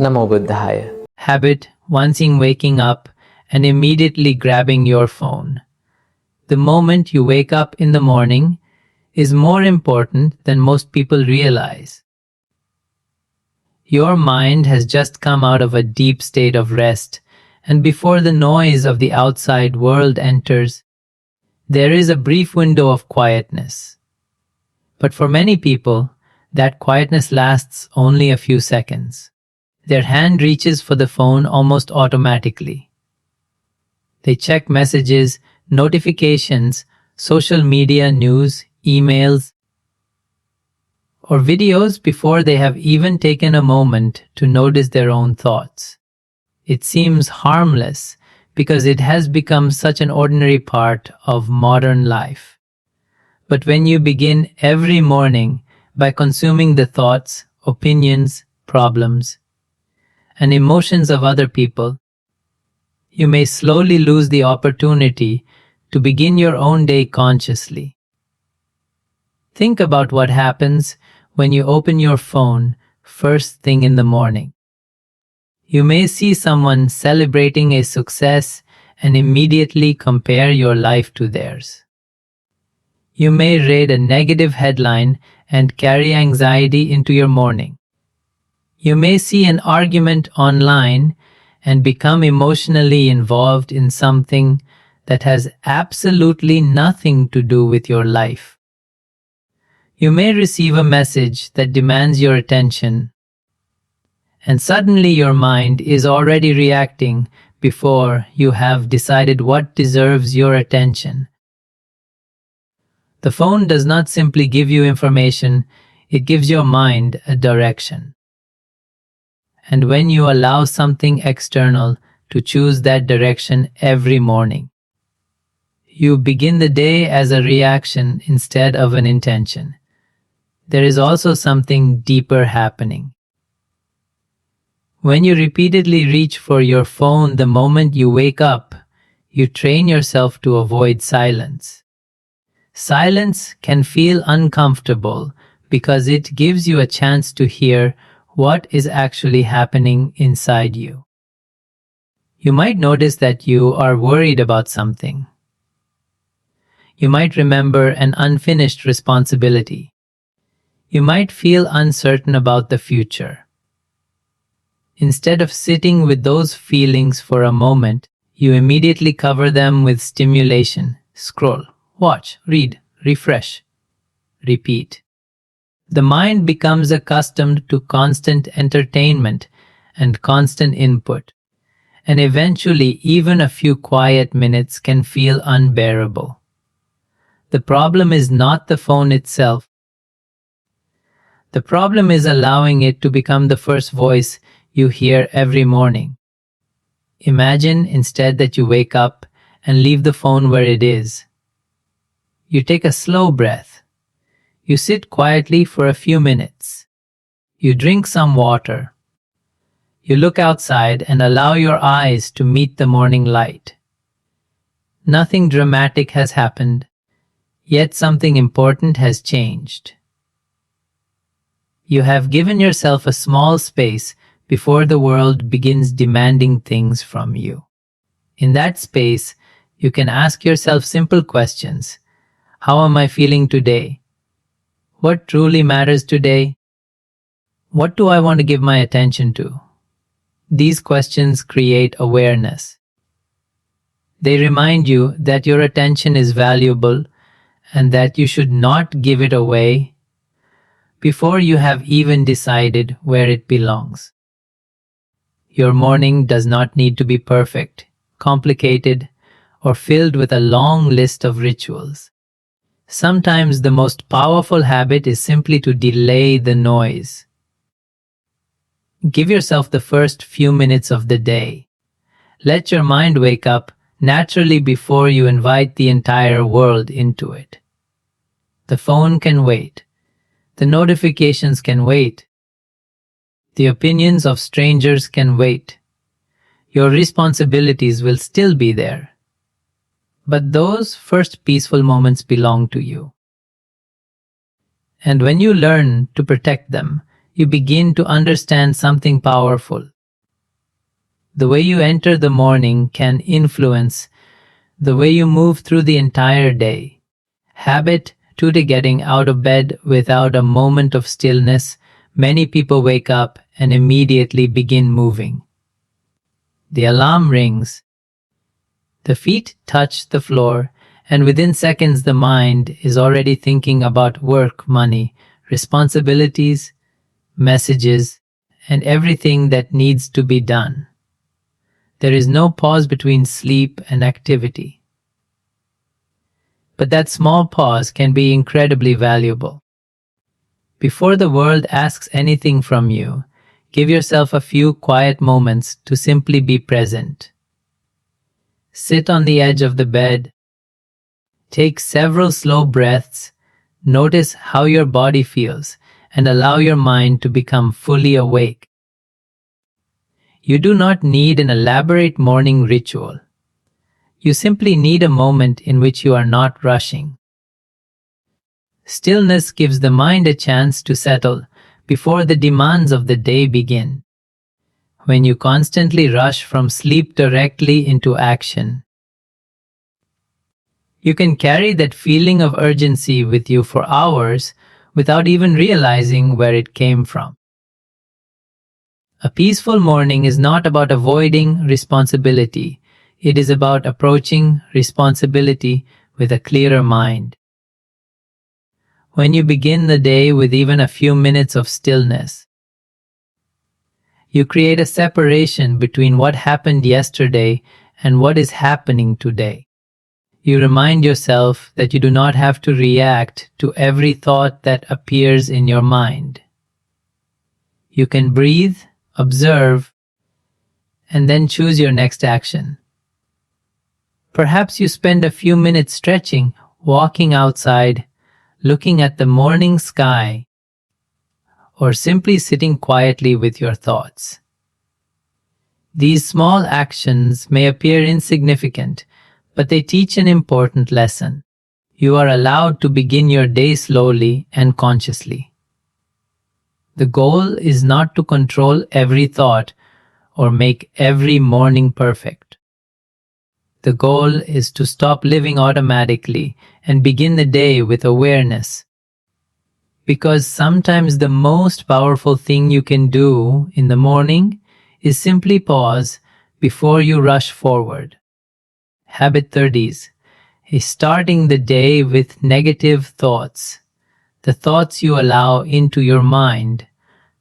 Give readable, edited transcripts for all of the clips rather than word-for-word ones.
Namo Buddhaya. Habit once in waking up and immediately grabbing your phone. The moment you wake up in the morning is more important than most people realize. Your mind has just come out of a deep state of rest, and before the noise of the outside world enters, there is a brief window of quietness. But for many people, that quietness lasts only a few seconds. Their hand reaches for the phone almost automatically. They check messages, notifications, social media news, emails, or videos before they have even taken a moment to notice their own thoughts. It seems harmless because it has become such an ordinary part of modern life. But when you begin every morning by consuming the thoughts, opinions, problems, and emotions of other people, you may slowly lose the opportunity to begin your own day consciously. Think about what happens when you open your phone first thing in the morning. You may see someone celebrating a success and immediately compare your life to theirs. You may read a negative headline and carry anxiety into your morning. You may see an argument online and become emotionally involved in something that has absolutely nothing to do with your life. You may receive a message that demands your attention, and suddenly your mind is already reacting before you have decided what deserves your attention. The phone does not simply give you information, it gives your mind a direction. And when you allow something external to choose that direction every morning, you begin the day as a reaction instead of an intention. There is also something deeper happening. When you repeatedly reach for your phone the moment you wake up, you train yourself to avoid silence. Silence can feel uncomfortable because it gives you a chance to hear what is actually happening inside you. You might notice that you are worried about something. You might remember an unfinished responsibility. You might feel uncertain about the future. Instead of sitting with those feelings for a moment, you immediately cover them with stimulation. Scroll, watch, read, refresh, repeat. The mind becomes accustomed to constant entertainment and constant input, and eventually even a few quiet minutes can feel unbearable. The problem is not the phone itself. The problem is allowing it to become the first voice you hear every morning. Imagine instead that you wake up and leave the phone where it is. You take a slow breath. You sit quietly for a few minutes. You drink some water. You look outside and allow your eyes to meet the morning light. Nothing dramatic has happened, yet something important has changed. You have given yourself a small space before the world begins demanding things from you. In that space, you can ask yourself simple questions. How am I feeling today? What truly matters today? What do I want to give my attention to? These questions create awareness. They remind you that your attention is valuable and that you should not give it away before you have even decided where it belongs. Your morning does not need to be perfect, complicated, or filled with a long list of rituals. Sometimes the most powerful habit is simply to delay the noise. Give yourself the first few minutes of the day. Let your mind wake up naturally before you invite the entire world into it. The phone can wait. The notifications can wait. The opinions of strangers can wait. Your responsibilities will still be there. But those first peaceful moments belong to you. And when you learn to protect them, you begin to understand something powerful. The way you enter the morning can influence the way you move through the entire day. Habit 2 to getting out of bed without a moment of stillness. Many people wake up and immediately begin moving. The alarm rings. The feet touch the floor, and within seconds the mind is already thinking about work, money, responsibilities, messages, and everything that needs to be done. There is no pause between sleep and activity. But that small pause can be incredibly valuable. Before the world asks anything from you, give yourself a few quiet moments to simply be present. Sit on the edge of the bed. Take several slow breaths. Notice how your body feels and allow your mind to become fully awake. You do not need an elaborate morning ritual. You simply need a moment in which you are not rushing. Stillness gives the mind a chance to settle before the demands of the day begin. When you constantly rush from sleep directly into action, you can carry that feeling of urgency with you for hours without even realizing where it came from. A peaceful morning is not about avoiding responsibility. It is about approaching responsibility with a clearer mind. When you begin the day with even a few minutes of stillness, you create a separation between what happened yesterday and what is happening today. You remind yourself that you do not have to react to every thought that appears in your mind. You can breathe, observe, and then choose your next action. Perhaps you spend a few minutes stretching, walking outside, looking at the morning sky, or simply sitting quietly with your thoughts. These small actions may appear insignificant, but they teach an important lesson. You are allowed to begin your day slowly and consciously. The goal is not to control every thought or make every morning perfect. The goal is to stop living automatically and begin the day with awareness. Because sometimes the most powerful thing you can do in the morning is simply pause before you rush forward. Habit 30s is starting the day with negative thoughts. The thoughts you allow into your mind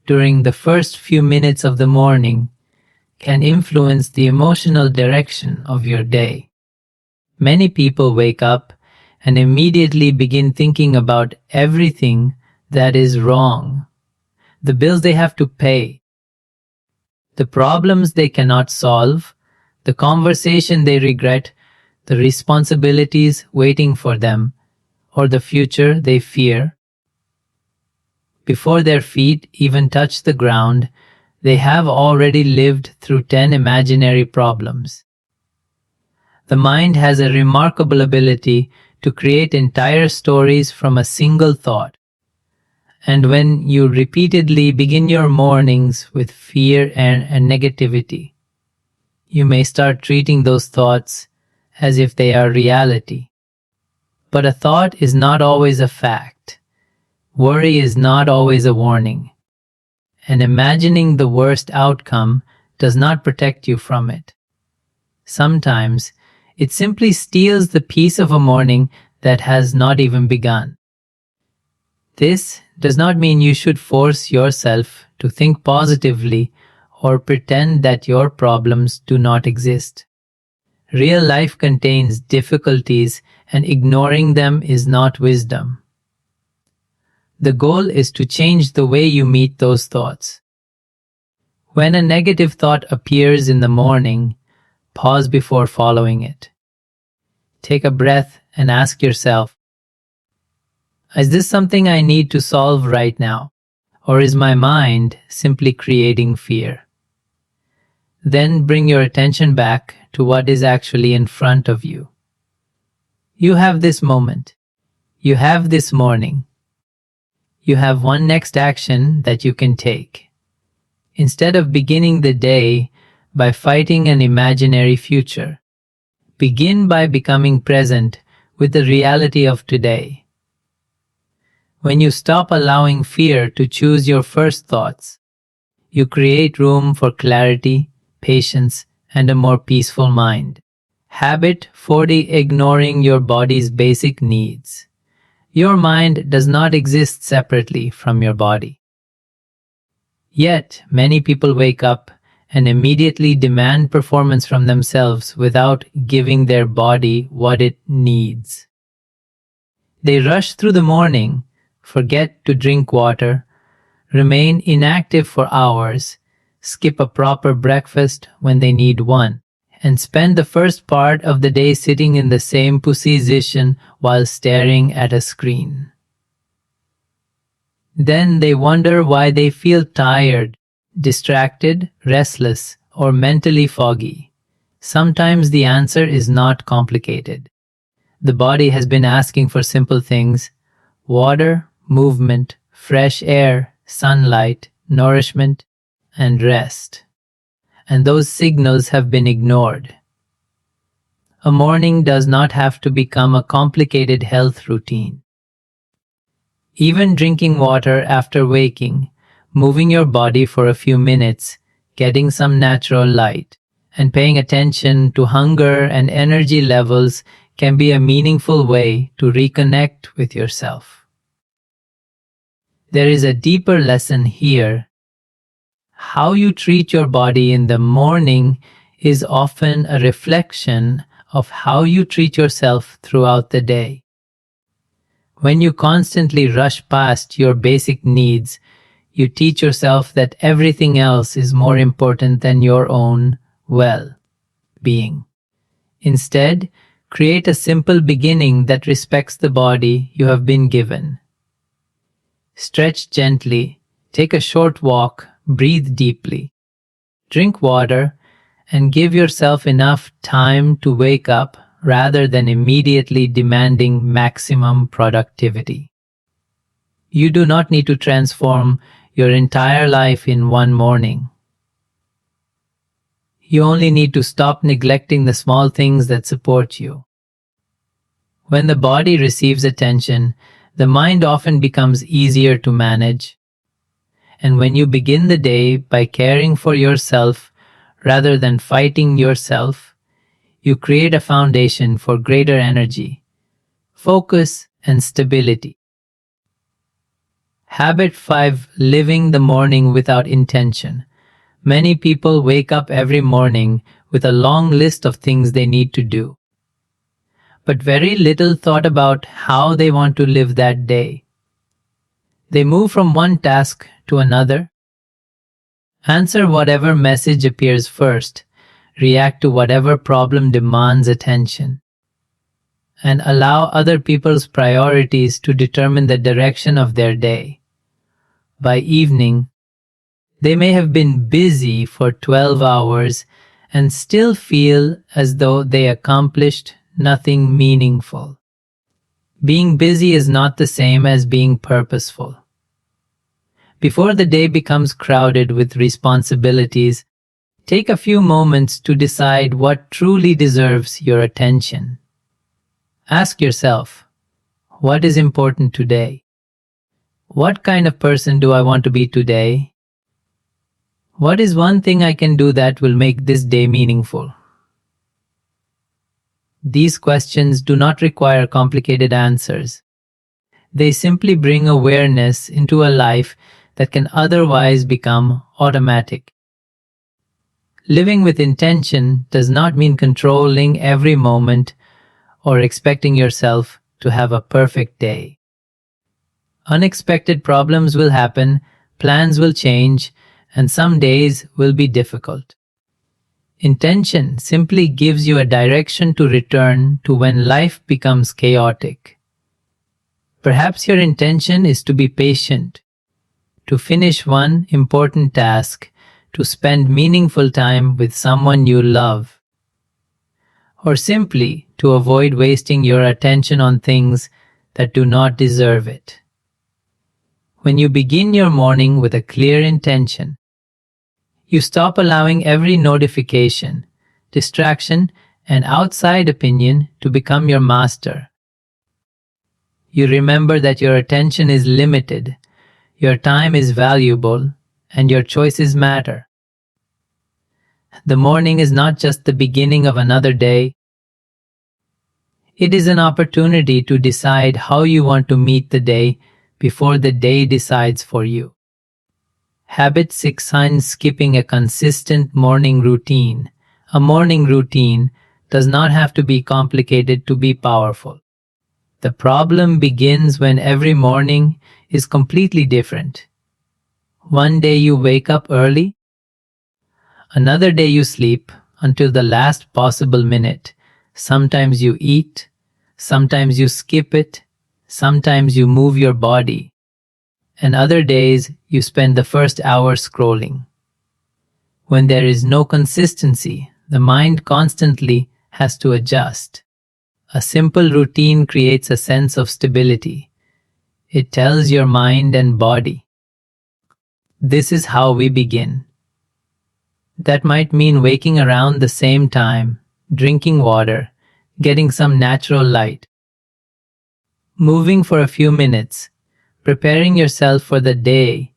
during the first few minutes of the morning can influence the emotional direction of your day. Many people wake up and immediately begin thinking about everything that is wrong, the bills they have to pay, the problems they cannot solve, the conversation they regret, the responsibilities waiting for them, or the future they fear. Before their feet even touch the ground, they have already lived through 10 imaginary problems. The mind has a remarkable ability to create entire stories from a single thought. And when you repeatedly begin your mornings with fear and negativity, you may start treating those thoughts as if they are reality. But a thought is not always a fact. Worry is not always a warning. And imagining the worst outcome does not protect you from it. Sometimes, it simply steals the peace of a morning that has not even begun. This does not mean you should force yourself to think positively or pretend that your problems do not exist. Real life contains difficulties, and ignoring them is not wisdom. The goal is to change the way you meet those thoughts. When a negative thought appears in the morning, pause before following it. Take a breath and ask yourself, is this something I need to solve right now? Or is my mind simply creating fear? Then bring your attention back to what is actually in front of you. You have this moment. You have this morning. you have one next action that you can take. Instead of beginning the day by fighting an imaginary future, begin by becoming present with the reality of today. When you stop allowing fear to choose your first thoughts, you create room for clarity, patience, and a more peaceful mind. Habit 40: ignoring your body's basic needs. Your mind does not exist separately from your body. Yet, many people wake up and immediately demand performance from themselves without giving their body what it needs. They rush through the morning, forget to drink water, remain inactive for hours, skip a proper breakfast when they need one, and spend the first part of the day sitting in the same position while staring at a screen. Then they wonder why they feel tired, distracted, restless, or mentally foggy. Sometimes the answer is not complicated. The body has been asking for simple things: water, movement, fresh air, sunlight, nourishment, and rest. And those signals have been ignored. A morning does not have to become a complicated health routine. Even drinking water after waking, moving your body for a few minutes, getting some natural light, and paying attention to hunger and energy levels can be a meaningful way to reconnect with yourself. There is a deeper lesson here. How you treat your body in the morning is often a reflection of how you treat yourself throughout the day. When you constantly rush past your basic needs, you teach yourself that everything else is more important than your own well-being. Instead, create a simple beginning that respects the body you have been given. Stretch gently, take a short walk, breathe deeply, drink water, and give yourself enough time to wake up rather than immediately demanding maximum productivity. You do not need to transform your entire life in one morning. You only need to stop neglecting the small things that support you. When the body receives attention, the mind often becomes easier to manage. And when you begin the day by caring for yourself rather than fighting yourself, you create a foundation for greater energy, focus, and stability. Habit 5: living the morning without intention. Many people wake up every morning with a long list of things they need to do, but very little thought about how they want to live that day. They move from one task to another, answer whatever message appears first, react to whatever problem demands attention, and allow other people's priorities to determine the direction of their day. By evening, they may have been busy for 12 hours and still feel as though they accomplished nothing meaningful. Being busy is not the same as being purposeful. Before the day becomes crowded with responsibilities, take a few moments to decide what truly deserves your attention. Ask yourself, what is important today? What kind of person do I want to be today? What is one thing I can do that will make this day meaningful? These questions do not require complicated answers. They simply bring awareness into a life that can otherwise become automatic. Living with intention does not mean controlling every moment or expecting yourself to have a perfect day. Unexpected problems will happen, plans will change, and some days will be difficult. Intention simply gives you a direction to return to when life becomes chaotic. Perhaps your intention is to be patient, to finish one important task, to spend meaningful time with someone you love, or simply to avoid wasting your attention on things that do not deserve it. When you begin your morning with a clear intention, you stop allowing every notification, distraction, and outside opinion to become your master. You remember that your attention is limited, your time is valuable, and your choices matter. The morning is not just the beginning of another day. It is an opportunity to decide how you want to meet the day before the day decides for you. Habit 6 signs skipping a consistent morning routine. A morning routine does not have to be complicated to be powerful. The problem begins when every morning is completely different. One day you wake up early, another day you sleep until the last possible minute. Sometimes you eat, sometimes you skip it, sometimes you move your body, and other days you spend the first hour scrolling. When there is no consistency, the mind constantly has to adjust. A simple routine creates a sense of stability. It tells your mind and body, this is how we begin. That might mean waking around the same time, drinking water, getting some natural light, moving for a few minutes, preparing yourself for the day,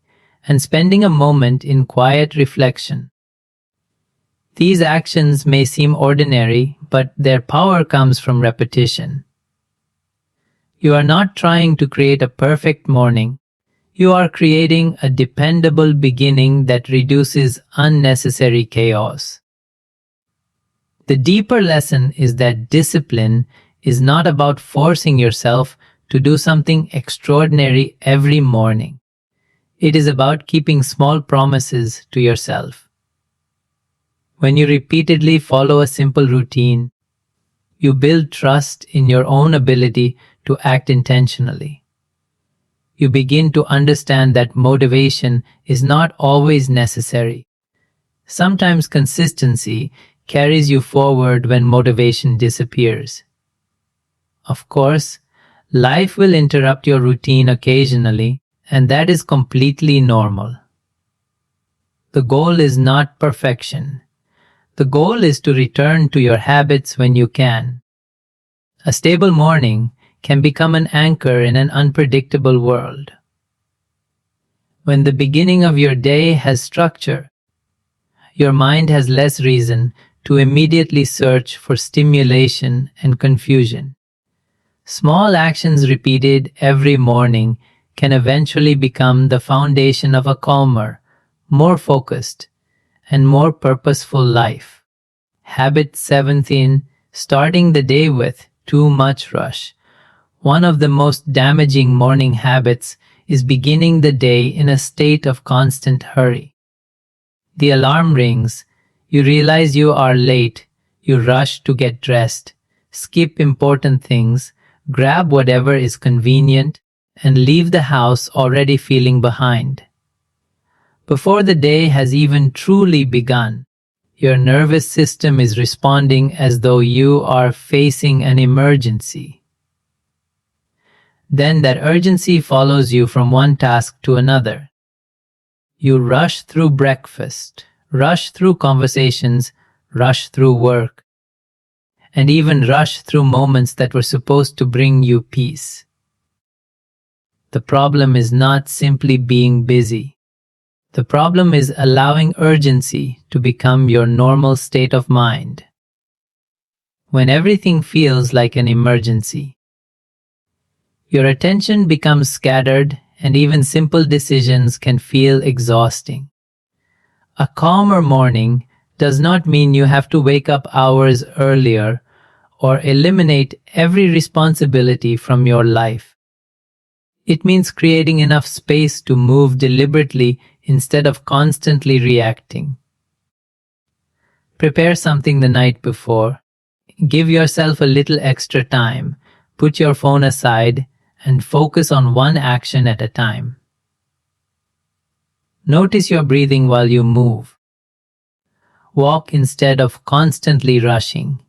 and spending a moment in quiet reflection. These actions may seem ordinary, but their power comes from repetition. You are not trying to create a perfect morning. You are creating a dependable beginning that reduces unnecessary chaos. The deeper lesson is that discipline is not about forcing yourself to do something extraordinary every morning. It is about keeping small promises to yourself. When you repeatedly follow a simple routine, you build trust in your own ability to act intentionally. You begin to understand that motivation is not always necessary. Sometimes consistency carries you forward when motivation disappears. Of course, life will interrupt your routine occasionally, and that is completely normal. The goal is not perfection. The goal is to return to your habits when you can. A stable morning can become an anchor in an unpredictable world. When the beginning of your day has structure, your mind has less reason to immediately search for stimulation and confusion. Small actions repeated every morning can eventually become the foundation of a calmer, more focused, and more purposeful life. Habit 17, starting the day with too much rush. One of the most damaging morning habits is beginning the day in a state of constant hurry. The alarm rings, you realize you are late, you rush to get dressed, skip important things, grab whatever is convenient, and leave the house already feeling behind. Before the day has even truly begun, your nervous system is responding as though you are facing an emergency. Then that urgency follows you from one task to another. You rush through breakfast, rush through conversations, rush through work, and even rush through moments that were supposed to bring you peace. The problem is not simply being busy. The problem is allowing urgency to become your normal state of mind. When everything feels like an emergency, your attention becomes scattered and even simple decisions can feel exhausting. A calmer morning does not mean you have to wake up hours earlier or eliminate every responsibility from your life. It means creating enough space to move deliberately instead of constantly reacting. Prepare something the night before. Give yourself a little extra time. Put your phone aside and focus on one action at a time. Notice your breathing while you move. Walk instead of constantly rushing.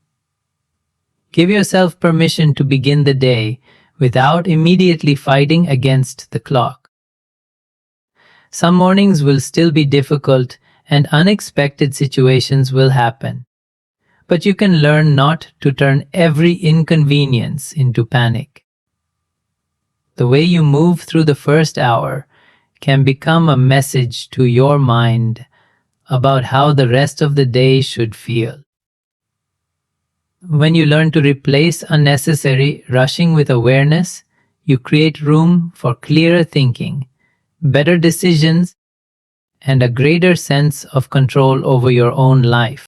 Give yourself permission to begin the day without immediately fighting against the clock. Some mornings will still be difficult and unexpected situations will happen. But you can learn not to turn every inconvenience into panic. The way you move through the first hour can become a message to your mind about how the rest of the day should feel. When you learn to replace unnecessary rushing with awareness, you create room for clearer thinking, better decisions, and a greater sense of control over your own life.